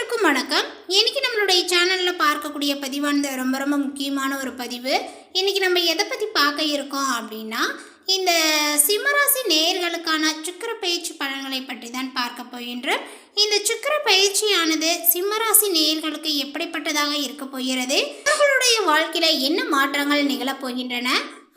அனைவருக்கும் வணக்கம். இன்னைக்கு நம்மளுடைய சேனலில் பார்க்கக்கூடிய பதிவானது ரொம்ப ரொம்ப முக்கியமான ஒரு பதிவு. இன்னைக்கு நம்ம எதை பற்றி பார்க்க இருக்கோம் அப்படின்னா, இந்த சிம்மராசி நேயர்களுக்கான சுக்கிர பயிற்சி பலன்களை பற்றி தான் பார்க்க போகின்றோம். இந்த சுக்கிர பயிற்சியானது சிம்மராசி நேயர்களுக்கு எப்படிப்பட்டதாக இருக்க போகிறது, அவர்களுடைய வாழ்க்கையில் என்ன மாற்றங்கள் நிகழப் போகின்றன,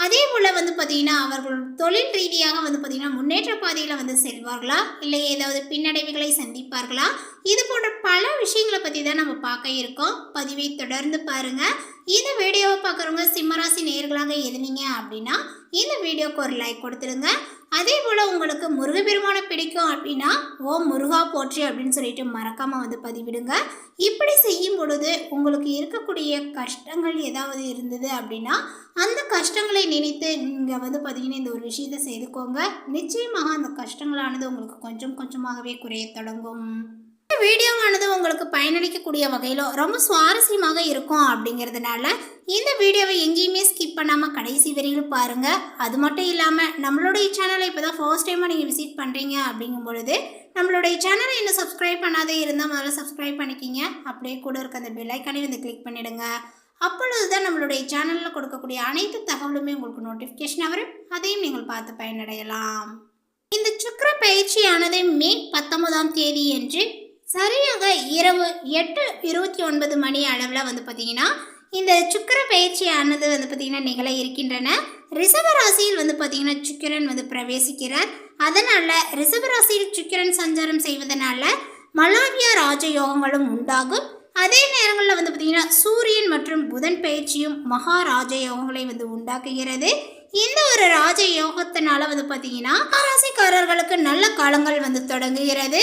அதே போல் பார்த்தீங்கன்னா அவர்கள் தொழில் ரீதியாக பார்த்தீங்கன்னா முன்னேற்ற பாதையில் செல்வார்களா, இல்லை ஏதாவது பின்னடைவுகளை சந்திப்பார்களா, இது போன்ற பல விஷயங்களை பற்றி தான் நம்ம பார்க்க இருக்கோம். பதிவை தொடர்ந்து பாருங்கள். இந்த வீடியோவை பார்க்குறவங்க சிம்மராசி நேயர்களாக இருந்தீங்க அப்படின்னா இந்த வீடியோக்கு ஒரு லைக் கொடுத்துடுங்க. அதே போல் உங்களுக்கு முருகப்பெருமானை பிடிக்கும் அப்படின்னா ஓம் முருகா போற்றி அப்படின்னு சொல்லிட்டு மறக்காமல் பதிவிடுங்க. இப்படி செய்யும் பொழுது உங்களுக்கு இருக்கக்கூடிய கஷ்டங்கள் ஏதாவது இருந்தது அப்படின்னா அந்த கஷ்டங்களை நினைத்து நீங்கள் பார்த்தீங்கன்னா இந்த ஒரு விஷயத்தை செய்துக்கோங்க. நிச்சயமாக அந்த கஷ்டங்களானது உங்களுக்கு கொஞ்சம் கொஞ்சமாகவே குறைய தொடங்கும். இந்த வீடியோவானது உங்களுக்கு பயனளிக்கக்கூடிய வகையில் ரொம்ப சுவாரஸ்யமாக இருக்கும் அப்படிங்கிறதுனால இந்த வீடியோவை எங்கேயுமே ஸ்கிப் பண்ணாமல் கடைசி வரையில் பாருங்கள். அது மட்டும் இல்லாமல் நம்மளுடைய சேனலை இப்போ தான் ஃபர்ஸ்ட் டைமாக நீங்கள் விசிட் பண்ணுறீங்க அப்படிங்கும் பொழுது நம்மளுடைய சேனலை இன்னும் சப்ஸ்கிரைப் பண்ணாதே இருந்தால் முதல்ல சப்ஸ்கிரைப் பண்ணிக்கிங்க. அப்படியே கூட இருக்க அந்த பெல் ஐக்கானையும் கிளிக் பண்ணிவிடுங்க. அப்பொழுது தான் நம்மளுடைய சேனலில் கொடுக்கக்கூடிய அனைத்து தகவலுமே உங்களுக்கு நோட்டிஃபிகேஷன் வரும். அதையும் நீங்கள் பார்த்து பயனடையலாம். இந்த சுக்கிர பயிற்சியானது மே 19ஆம் தேதி என்று சரியாக இரவு 8:29 மணி அளவில் பார்த்தீங்கன்னா இந்த சுக்கிர பயிற்சியானது பார்த்தீங்கன்னா நிகழ இருக்கின்றன. ரிஷபராசியில் பார்த்தீங்கன்னா சுக்கிரன் பிரவேசிக்கிறார். அதனால் ரிஷபராசியில் சுக்கிரன் சஞ்சாரம் செய்வதனால மலாவியா ராஜயோகங்களும் உண்டாகும். அதே நேரங்களில் பார்த்தீங்கன்னா சூரியன் மற்றும் புதன் பயிற்சியும் மகா ராஜயோகங்களை உண்டாக்குகிறது. இந்த ஒரு ராஜயோகத்தினால பார்த்தீங்கன்னா ராசிக்காரர்களுக்கு நல்ல காலங்கள் தொடங்குகிறது.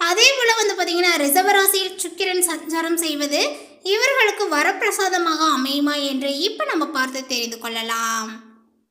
அதே போல் பார்த்தீங்கன்னா ரிஷபராசியில் சுக்கிரன் சஞ்சாரம் செய்வது இவர்களுக்கு வரப்பிரசாதமாக அமையுமா என்று இப்போ நம்ம பார்த்து தெரிந்து கொள்ளலாம்.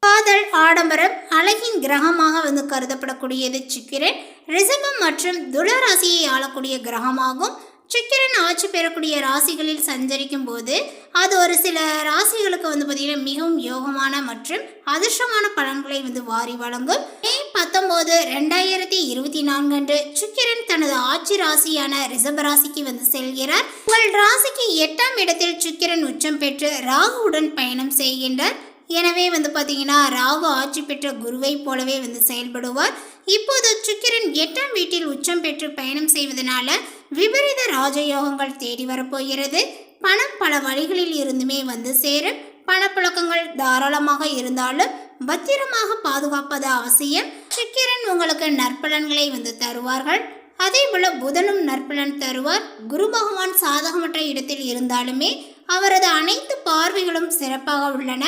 காதல், ஆடம்பரம், அழகின் கிரகமாக கருதப்படக்கூடியது சுக்கிரன். ரிஷபம் மற்றும் துளராசியை ஆளக்கூடிய கிரகமாகும். சுக்கிரன் ஆட்சி பெறக்கூடிய ராசிகளில் சஞ்சரிக்கும் போது அது ஒரு சில ராசிகளுக்கு பார்த்தீங்கன்னா மிகவும் யோகமான மற்றும் அதிர்ஷ்டமான பலன்களை வாரி வழங்கும். மே 19, 2024 அன்று சுக்கிரன் தனது ஆட்சி ராசியான ரிஷபராசிக்கு செல்கிறார். உங்கள் ராசிக்கு 8ஆம் இடத்தில் சுக்கிரன் உச்சம் பெற்று ராகுவுடன் பயணம் செய்கின்றார். எனவே பார்த்தீங்கன்னா ராகு ஆட்சி பெற்ற குருவை போலவே செயல்படுவார். இப்போது சுக்கிரன் 8ஆம் வீட்டில் உச்சம் பெற்று பயணம் செய்வதனால விபரீத ராஜயோகங்கள் தேடி வரப்போகிறது. பணம் பல வழிகளில் இருந்துமே சேரும். பணப்புழக்கங்கள் தாராளமாக இருந்தாலும் பத்திரமாக பாதுகாப்பது அவசியம். சுக்கிரன் உங்களுக்கு நற்பலன்களை தருவார்கள். அதே போல புதனும் நற்பலன் தருவார். குரு பகவான் சாதகமற்ற இடத்தில் இருந்தாலுமே அவரது அனைத்து பார்வைகளும் சிறப்பாக உள்ளன.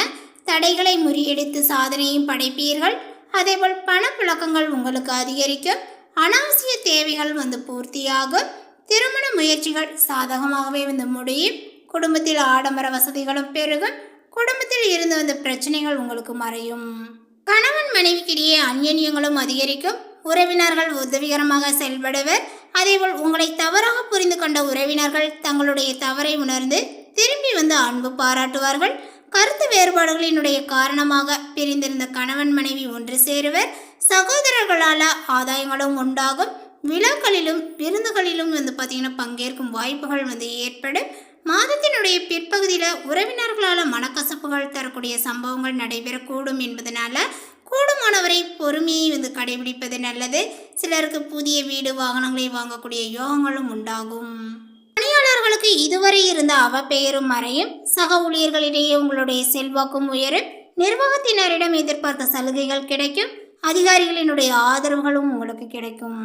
தடைகளை முறியடித்து சாதனையும் படைப்பீர்கள். அதேபோல் பணப்புழக்கங்கள் உங்களுக்கு அதிகரிக்கும். அனாவசிய தேவைகள் பூர்த்தியாகும். திருமண முயற்சிகள் சாதகமாகவே முடியும். குடும்பத்தில் ஆடம்பர வசதிகளும் பெருகும். குடும்பத்தில் இருந்து பிரச்சனைகள் உங்களுக்கு மறையும். கணவன் மனைவிக்கிடையே அந்யோன்யங்களும் அதிகரிக்கும். உறவினர்கள் உதவிகரமாக செயல்படுவர். அதேபோல் உங்களை தவறாக புரிந்து கொண்ட உறவினர்கள் தங்களுடைய தவறை உணர்ந்து திரும்பி அன்பு பாராட்டுவார்கள். கருத்து வேறுபாடுகளினுடைய காரணமாக பிரிந்திருந்த கணவன் மனைவி ஒன்று சேருவர். சகோதரர்களால் ஆதாயங்களும் உண்டாகும். விழாக்களிலும் விருந்துகளிலும் பார்த்தீங்கன்னா பங்கேற்கும் வாய்ப்புகள் ஏற்படும். மாதத்தினுடைய பிற்பகுதியில் உறவினர்களால் மனக்கசப்புகள் தரக்கூடிய சம்பவங்கள் நடைபெறக்கூடும் என்பதனால கூடுமானவரை பொறுமையை கடைபிடிப்பது நல்லது. சிலருக்கு புதிய வீடு வாகனங்களை வாங்கக்கூடிய யோகங்களும் உண்டாகும். பணியாளர்களுக்கு இதுவரை இருந்த அவப்பெயரும் மறையும். சக ஊழியர்களிடையே உங்களுடைய செல்வாக்கும் உயரும். நிர்வாகத்தினரிடம் எதிர்பார்த்த சலுகைகள் கிடைக்கும். அதிகாரிகளினுடைய ஆதரவுகளும் உங்களுக்கு கிடைக்கும்.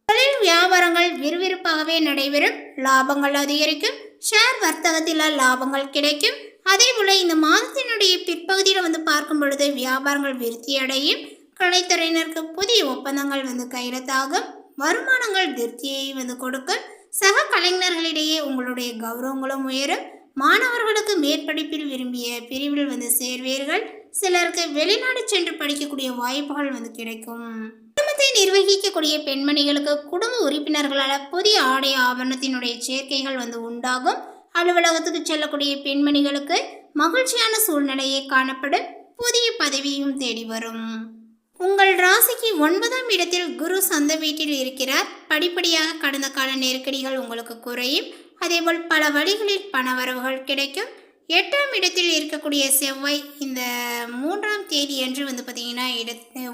தொழில் வியாபாரங்கள் விறுவிறுப்பாகவே நடைபெறும். லாபங்கள் அதிகரிக்கும். ஷேர் வர்த்தகத்தில் லாபங்கள் கிடைக்கும். அதே போல இந்த மாதத்தினுடைய பிற்பகுதியில் பார்க்கும் பொழுது வியாபாரங்கள் விருத்தி அடையும். கலைத்துறையினருக்கு புதிய ஒப்பந்தங்கள் கையெழுத்தாகும். வருமானங்கள் திருப்தியை கொடுக்கும். சக கலைஞர்களிடையே உங்களுடைய கௌரவங்களும் உயரும். மாணவர்களுக்கு மேற்படிப்பில் விரும்பிய பிரிவில் சேர்வீர்கள். சிலருக்கு வெளிநாடு சென்று படிக்கக்கூடிய வாய்ப்புகள் கிடைக்கும். குடும்பத்தை நிர்வகிக்கக்கூடிய பெண்மணிகளுக்கு குடும்ப உறுப்பினர்களால் புதிய ஆடை ஆபரணத்தினுடைய சேர்க்கைகள் உண்டாகும். அலுவலகத்துக்கு செல்லக்கூடிய பெண்மணிகளுக்கு மகிழ்ச்சியான சூழ்நிலையை காணப்படும். புதிய பதவியும் தேடி வரும். உங்கள் ராசிக்கு 9ஆம் இடத்தில் குரு சொந்த வீட்டில் இருக்கிறார். படிப்படியாக கடந்த கால நெருக்கடிகள் உங்களுக்கு குறையும். அதேபோல் பல வழிகளில் பண வரவுகள் கிடைக்கும். 8ஆம் இடத்தில் இருக்கக்கூடிய செவ்வாய் இந்த 3ஆம் தேதி அன்று பார்த்திங்கன்னா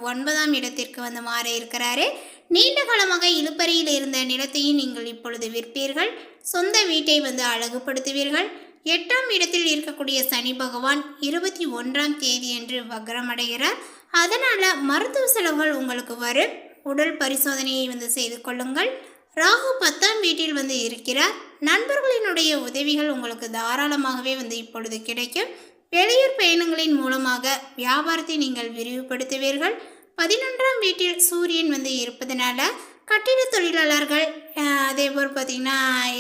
9ஆம் இடத்திற்கு மாற இருக்கிறாரு. நீண்ட காலமாக இழுப்பறியில் இருந்த நிலத்தையும் நீங்கள் இப்பொழுது விற்பீர்கள். சொந்த வீட்டை அழகுபடுத்துவீர்கள். 8ஆம் இடத்தில் இருக்கக்கூடிய சனி பகவான் 21ஆம் தேதி அன்று வக்ரமடைகிறார். அதனால் மருத்துவ செலவுகள் உங்களுக்கு வரும். உடல் பரிசோதனையை செய்து கொள்ளுங்கள். ராகு 10ஆம் வீட்டில் இருக்கிறார். நண்பர்களினுடைய உதவிகள் உங்களுக்கு தாராளமாகவே இப்பொழுது கிடைக்கும். வெளியூர் பயணங்களின் மூலமாக வியாபாரத்தை நீங்கள் விரிவுபடுத்துவீர்கள். 11ஆம் வீட்டில் சூரியன் இருப்பதனால கட்டிட தொழிலாளர்கள் அதேபோல் பார்த்திங்கன்னா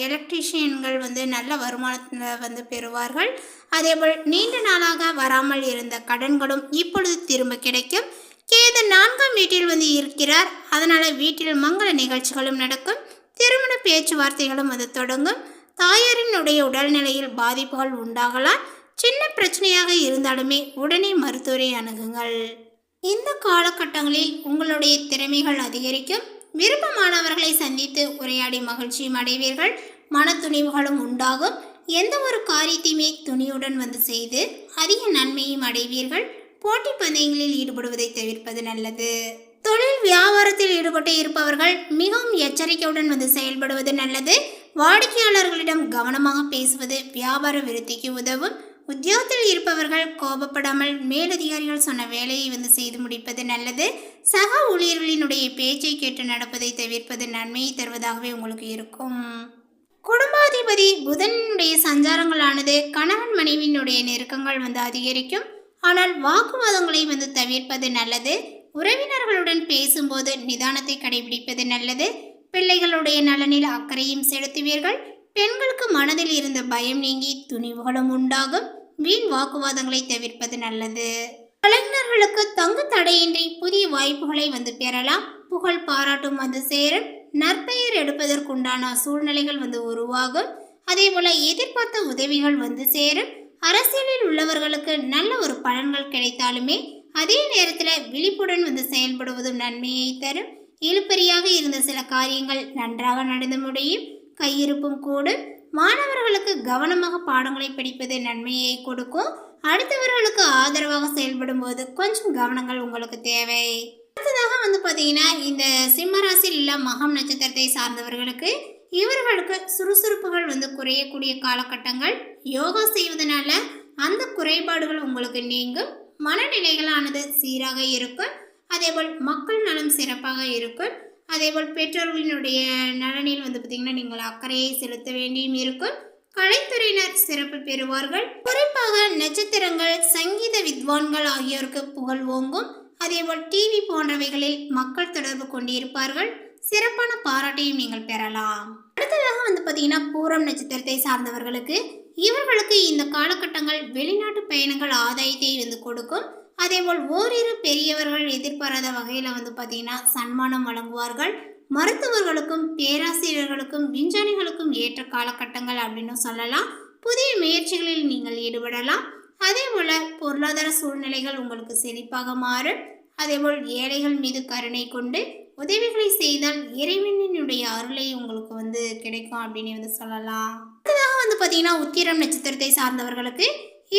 எலக்ட்ரீஷியன்கள் நல்ல வருமானத்தை பெறுவார்கள். அதேபோல் நீண்ட நாளாக வராமல் இருந்த கடன்களும் இப்பொழுது திரும்ப கிடைக்கும். கேது 4ஆம் வீட்டில் இருக்கிறார். அதனால் வீட்டில் மங்கள நிகழ்ச்சிகளும் நடக்கும். திருமண பேச்சுவார்த்தைகளும் தொடங்கும். தாயாரினுடைய உடல்நிலையில் பாதிப்புகள் உண்டாகலாம். சின்ன பிரச்சனையாக இருந்தாலுமே உடனே மருத்துவரை அணுகுங்கள். இந்த காலகட்டங்களில் உங்களுடைய திறமைகள் அதிகரிக்கும். விருப்பமானவர்களை சந்தித்து உரையாடி மகிழ்ச்சியும் அடைவீர்கள். மன துணிவுகளும் உண்டாகும். எந்த ஒரு காரியத்தையுமே துணியுடன் செய்து அதிக நன்மையும் அடைவீர்கள். போட்டி பந்தயங்களில் ஈடுபடுவதை தவிர்ப்பது நல்லது. தொழில் வியாபாரத்தில் ஈடுபட்டு இருப்பவர்கள் மிகவும் எச்சரிக்கையுடன் செயல்படுவது நல்லது. வாடிக்கையாளர்களிடம் கவனமாக பேசுவது வியாபார விருத்திக்கு உதவும். உத்தியோகத்தில் இருப்பவர்கள் கோபப்படாமல் மேலதிகாரிகள் சொன்ன வேலையை செய்து முடிப்பது நல்லது. சக ஊழியர்களினுடைய பேச்சை கேட்டு நடப்பதை தவிர்ப்பது நன்மையை தருவதாகவே உங்களுக்கு இருக்கும். குடும்பாதிபதி புதனுடைய சஞ்சாரங்களானது கணவன் மனைவியினுடைய நெருக்கங்கள் அதிகரிக்கும். ஆனால் வாக்குவாதங்களை தவிர்ப்பது நல்லது. உறவினர்களுடன் பேசும்போது நிதானத்தை கடைபிடிப்பது நல்லது. பிள்ளைகளுடைய நலனில் அக்கறையும் செலுத்துவீர்கள். பெண்களுக்கு மனதில் இருந்த பயம் நீங்கி துணிவுகளும் உண்டாகும். வீண் வாக்குவாதங்களை தவிர்ப்பது நல்லது. கலைஞர்களுக்கு தங்கு தடையின்றி புதிய வாய்ப்புகளை பெறலாம். புகழ் பாராட்டும் சேரும். நற்பெயர் எடுப்பதற்குண்டான சூழ்நிலைகள் உருவாகும். அதே போல எதிர்பார்த்த உதவிகள் சேரும். அரசியலில் உள்ளவர்களுக்கு நல்ல ஒரு பலன்கள் கிடைத்தாலுமே அதே நேரத்தில் விழிப்புடன் செயல்படுவதும் நன்மையை தரும். இழுப்பறியாக இருந்த சில காரியங்கள் நன்றாக நடந்து முடியும். கையிருப்பும் கூடும். மாணவர்களுக்கு கவனமாக பாடங்களை படிப்பது நன்மையை கொடுக்கும். அடுத்தவர்களுக்கு ஆதரவாக செயல்படும் போது கொஞ்சம் கவனங்கள் உங்களுக்கு தேவை. அடுத்ததாக பார்த்தீங்கன்னா இந்த சிம்மராசியில் உள்ள மகம் நட்சத்திரத்தை சார்ந்தவர்களுக்கு இவர்களுக்கு சுறுசுறுப்புகள் குறையக்கூடிய காலகட்டங்கள். யோகா செய்வதனால அந்த குறைபாடுகள் உங்களுக்கு நீங்கும். மனநிலைகளானது சீராக இருக்கும். அதேபோல் மக்கள் நலம் சிறப்பாக இருக்கும். அதேபோல் பெற்றோர்களினுடைய நலனில் பார்த்திங்கன்னா நீங்கள் அக்கறையை செலுத்த வேண்டியும் இருக்கும். கலைத்துறையினர் சிறப்பு பெறுவார்கள். குறிப்பாக நட்சத்திரங்கள், சங்கீத வித்வான்கள் ஆகியோருக்கு புகழ் ஓங்கும். அதேபோல் டிவி போன்றவைகளில் மக்கள் தொடர்பு கொண்டிருப்பார்கள். சிறப்பான பாராட்டையும் நீங்கள் பெறலாம். அடுத்ததாக பார்த்தீங்கன்னா பூரம் நட்சத்திரத்தை சார்ந்தவர்களுக்கு இவர்களுக்கு இந்த காலகட்டங்கள் வெளிநாட்டு பயணங்கள் ஆதாயத்தை கொடுக்கும். அதேபோல் ஓரிரு பெரியவர்கள் எதிர்பாராத வகையில் பார்த்தீங்கன்னா சன்மானம் வழங்குவார்கள். மருத்துவர்களுக்கும் பேராசிரியர்களுக்கும் விஞ்ஞானிகளுக்கும் ஏற்ற காலகட்டங்கள் அப்படின்னு சொல்லலாம். புதிய முயற்சிகளில் நீங்கள் ஈடுபடலாம். அதே போல் பொருளாதார சூழ்நிலைகள் உங்களுக்கு செழிப்பாக மாறும். அதேபோல் ஏழைகள் மீது கருணை கொண்டு உதவிகளை செய்தால் இறைவனினுடைய அருளை உங்களுக்கு கிடைக்கும் அப்படின்னு சொல்லலாம். அடுத்ததாக பார்த்தீங்கன்னா உத்திரம் நட்சத்திரத்தை சார்ந்தவர்களுக்கு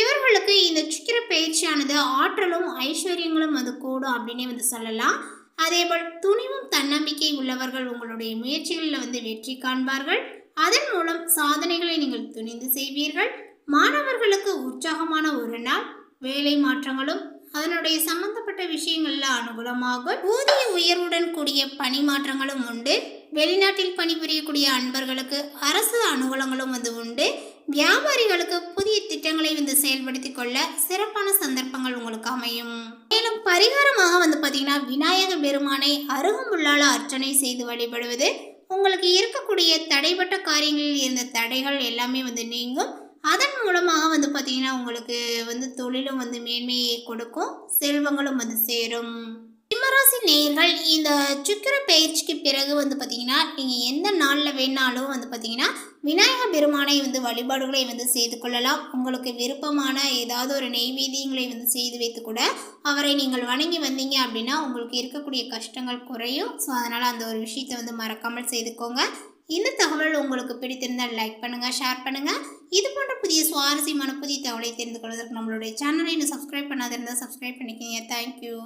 இவர்களுக்கு இந்த சுக்கிர பயிற்சியானது ஆற்றலும் ஐஸ்வர்யங்களும் கூடும் அப்படின்னு சொல்லலாம். அதேபோல் துணிவும் தன்னம்பிக்கை உள்ளவர்கள் உங்களுடைய முயற்சிகளில் வெற்றி காண்பார்கள். அதன் மூலம் சாதனைகளை நீங்கள் துணிந்து செய்வீர்கள். மாணவர்களுக்கு உற்சாகமான ஒரு நாள். வேலை மாற்றங்களும் அதனுடைய சம்பந்தப்பட்ட விஷயங்கள்ல அனுகூலமாகும். ஊதிய உயர்வுடன் கூடிய பணி மாற்றங்களும் உண்டு. வெளிநாட்டில் பணிபுரியக்கூடிய அன்பர்களுக்கு அரசு அனுகூலங்களும் உண்டு. வியாபாரிகளுக்கு புதிய திட்டங்களை செயல்படுத்திக் கொள்ள சிறப்பான சந்தர்ப்பங்கள் உங்களுக்கு அமையும். மேலும் பரிகாரமாக பார்த்தீங்கன்னா விநாயக பெருமானை அருகம்புல்லால அர்ச்சனை செய்து வழிபடுவது உங்களுக்கு இருக்கக்கூடிய தடைப்பட்ட காரியங்களில் இருந்த தடைகள் எல்லாமே நீங்கும். அதன் மூலமாக பார்த்தீங்கன்னா உங்களுக்கு தொழிலும் மேன்மையை கொடுக்கும். செல்வங்களும் சேரும். சிம்மராசி நேயர்கள் இந்த சுக்கிர பயிற்சிக்கு பிறகு வந்து பார்த்தீங்கன்னா நீங்கள் எந்த நாளில் வேணாலும் வந்து பார்த்தீங்கன்னா விநாயக பெருமானை வந்து வழிபாடுகளை வந்து செய்து கொள்ளலாம். உங்களுக்கு விருப்பமான ஏதாவது ஒரு நெய்வேத்தியங்களை வந்து செய்து வைத்து கூட அவரை நீங்கள் வணங்கி வந்தீங்க அப்படின்னா உங்களுக்கு இருக்கக்கூடிய கஷ்டங்கள் குறையும். ஸோ அதனால் அந்த ஒரு விஷயத்தை வந்து மறக்காமல் செய்துக்கோங்க. இந்த தகவல் உங்களுக்கு பிடித்திருந்தால் லைக் பண்ணுங்கள், ஷேர் பண்ணுங்கள். இது போன்ற புதிய சுவாரஸ்யமான புதிய தகவலை தெரிந்து கொள்வதற்கு நம்மளுடைய சேனலை இன்னும் சப்ஸ்கிரைப் பண்ணாதிருந்தால் சப்ஸ்கிரைப் பண்ணிக்கோங்க. தேங்க்யூ.